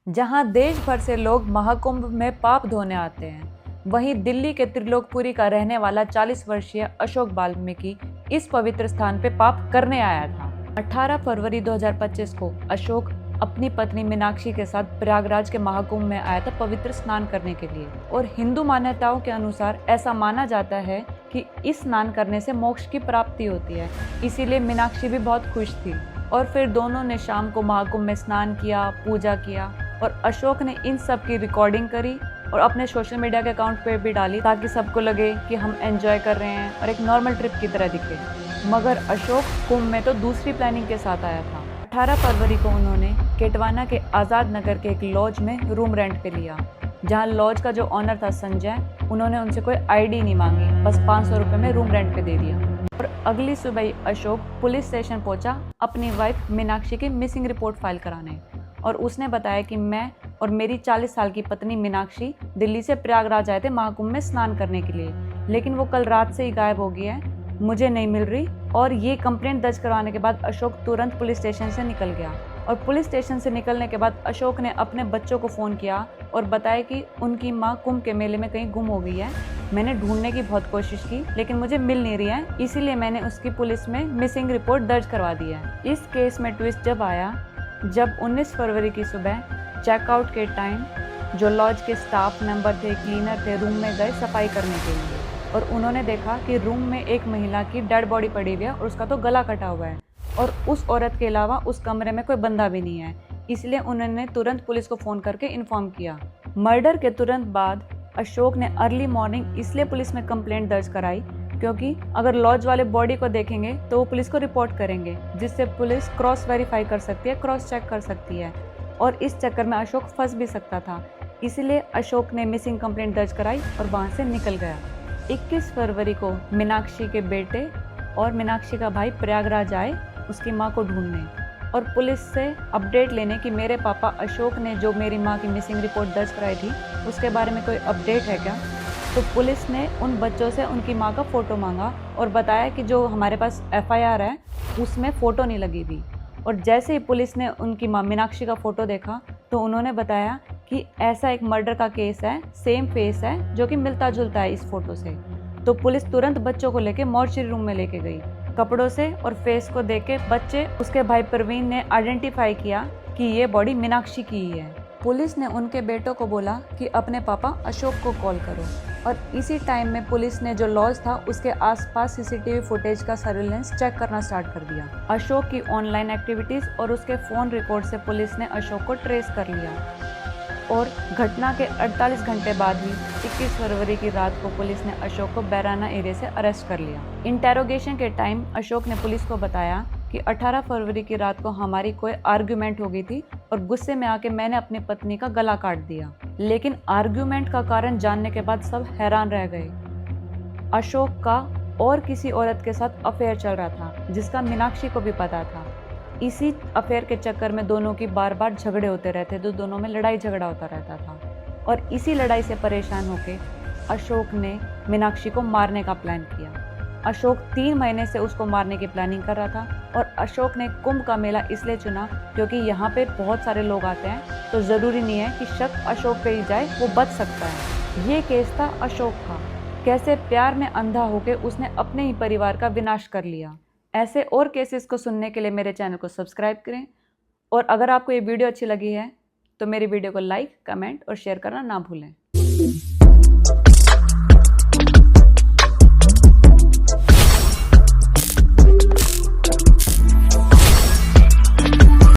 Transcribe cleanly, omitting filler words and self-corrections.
जहां देश भर से लोग महाकुंभ में पाप धोने आते हैं, वहीं दिल्ली के त्रिलोकपुरी का रहने वाला 40 वर्षीय अशोक वाल्मीकि इस पवित्र स्थान पे पाप करने आया था। 18 फरवरी 2025 को अशोक अपनी पत्नी मीनाक्षी के साथ प्रयागराज के महाकुंभ में आया था पवित्र स्नान करने के लिए। और हिंदू मान्यताओं के अनुसार ऐसा माना जाता है कि इस स्नान करने से मोक्ष की प्राप्ति होती है, इसीलिए मीनाक्षी भी बहुत खुश थी। और फिर दोनों ने शाम को महाकुंभ में स्नान किया, पूजा किया और अशोक ने इन सब की रिकॉर्डिंग करी और अपने सोशल मीडिया के अकाउंट पे भी डाली, ताकि सबको लगे कि हम एंजॉय कर रहे हैं और एक नॉर्मल ट्रिप की तरह दिखे। मगर अशोक कुंभ में तो दूसरी प्लानिंग के साथ आया था। 18 फरवरी को उन्होंने केटवाना के आज़ाद नगर के एक लॉज में रूम रेंट पे लिया, जहां लॉज का जो ऑनर था संजय, उन्होंने उनसे कोई आईडी नहीं मांगी, बस 500 रुपये में रूम रेंट पे दे दिया। और अगली सुबह ही अशोक पुलिस स्टेशन पहुंचा अपनी वाइफ मीनाक्षी की मिसिंग रिपोर्ट फाइल कराने। और उसने बताया कि मैं और मेरी 40 साल की पत्नी मीनाक्षी दिल्ली से प्रयागराज आए थे महाकुंभ में स्नान करने के लिए, लेकिन वो कल रात से ही गायब हो गई है, मुझे नहीं मिल रही। और ये कंप्लेंट दर्ज करवाने के बाद अशोक तुरंत पुलिस स्टेशन से निकल गया। और पुलिस स्टेशन से निकलने के बाद अशोक ने अपने बच्चों को फ़ोन किया और बताया कि उनकी माँ कुंभ के मेले में कहीं गुम हो गई है। मैंने ढूंढने की बहुत कोशिश की, लेकिन मुझे मिल नहीं रही है, इसीलिए मैंने उसकी पुलिस में मिसिंग रिपोर्ट दर्ज करवा दी है। इस केस में ट्विस्ट जब आया, जब 19 फरवरी की सुबह चेकआउट के टाइम जो लॉज के स्टाफ मेंबर थे, क्लीनर थे, रूम में गए सफाई करने के लिए, और उन्होंने देखा कि रूम में एक महिला की डेड बॉडी पड़ी हुई है और उसका तो गला कटा हुआ है, और उस औरत के अलावा उस कमरे में कोई बंदा भी नहीं है। इसलिए उन्होंने तुरंत पुलिस को फ़ोन करके इन्फॉर्म किया। मर्डर के तुरंत बाद अशोक ने अर्ली मॉर्निंग इसलिए पुलिस में कंप्लेंट दर्ज कराई क्योंकि अगर लॉज वाले बॉडी को देखेंगे तो वो पुलिस को रिपोर्ट करेंगे, जिससे पुलिस क्रॉस वेरीफाई कर सकती है, क्रॉस चेक कर सकती है, और इस चक्कर में अशोक फंस भी सकता था। इसलिए अशोक ने मिसिंग कंप्लेंट दर्ज कराई और वहाँ से निकल गया। 21 फरवरी को मीनाक्षी के बेटे और मीनाक्षी का भाई प्रयागराज आए उसकी माँ को ढूंढने और पुलिस से अपडेट लेने कि मेरे पापा अशोक ने जो मेरी माँ की मिसिंग रिपोर्ट दर्ज कराई थी उसके बारे में कोई अपडेट है क्या। तो पुलिस ने उन बच्चों से उनकी माँ का फ़ोटो मांगा और बताया कि जो हमारे पास एफआईआर है उसमें फ़ोटो नहीं लगी थी। और जैसे ही पुलिस ने उनकी माँ मीनाक्षी का फ़ोटो देखा तो उन्होंने बताया कि ऐसा एक मर्डर का केस है, सेम फेस है जो कि मिलता जुलता है इस फ़ोटो से। तो पुलिस तुरंत बच्चों को लेके मॉर्चरी रूम में लेके गई। कपड़ों से और फेस को देख के बच्चे उसके भाई प्रवीण ने आइडेंटिफाई किया कि ये बॉडी मीनाक्षी की ही है। पुलिस ने उनके बेटों को बोला कि अपने पापा अशोक को कॉल करो, और इसी टाइम में पुलिस ने जो लॉज था उसके आसपास सीसीटीवी फुटेज का सर्विलेंस चेक करना स्टार्ट कर दिया। अशोक की ऑनलाइन एक्टिविटीज़ और उसके फ़ोन रिकॉर्ड से पुलिस ने अशोक को ट्रेस कर लिया। और घटना के 48 घंटे बाद ही 21 फरवरी की रात को पुलिस ने अशोक को बैराना एरिया से अरेस्ट कर लिया। इंटेरोगेशन के टाइम अशोक ने पुलिस को बताया कि 18 फरवरी की रात को हमारी कोई आर्ग्यूमेंट हो गई थी और गुस्से में आके मैंने अपनी पत्नी का गला काट दिया। लेकिन आर्ग्यूमेंट का कारण जानने के बाद सब हैरान रह गए। अशोक का और किसी औरत के साथ अफेयर चल रहा था, जिसका मीनाक्षी को भी पता था। इसी अफेयर के चक्कर में दोनों की बार बार झगड़े होते रहते, तो दोनों में लड़ाई झगड़ा होता रहता था। और इसी लड़ाई से परेशान होकर अशोक ने मीनाक्षी को मारने का प्लान किया। अशोक 3 महीने से उसको मारने की प्लानिंग कर रहा था। और अशोक ने कुंभ का मेला इसलिए चुना क्योंकि यहाँ पे बहुत सारे लोग आते हैं, तो ज़रूरी नहीं है कि शक अशोक पे ही जाए, वो बच सकता है। ये केस था अशोक का, कैसे प्यार में अंधा होकर उसने अपने ही परिवार का विनाश कर लिया। ऐसे और केसेस को सुनने के लिए मेरे चैनल को सब्सक्राइब करें, और अगर आपको ये वीडियो अच्छी लगी है तो मेरी वीडियो को लाइक, कमेंट और शेयर करना ना भूलें।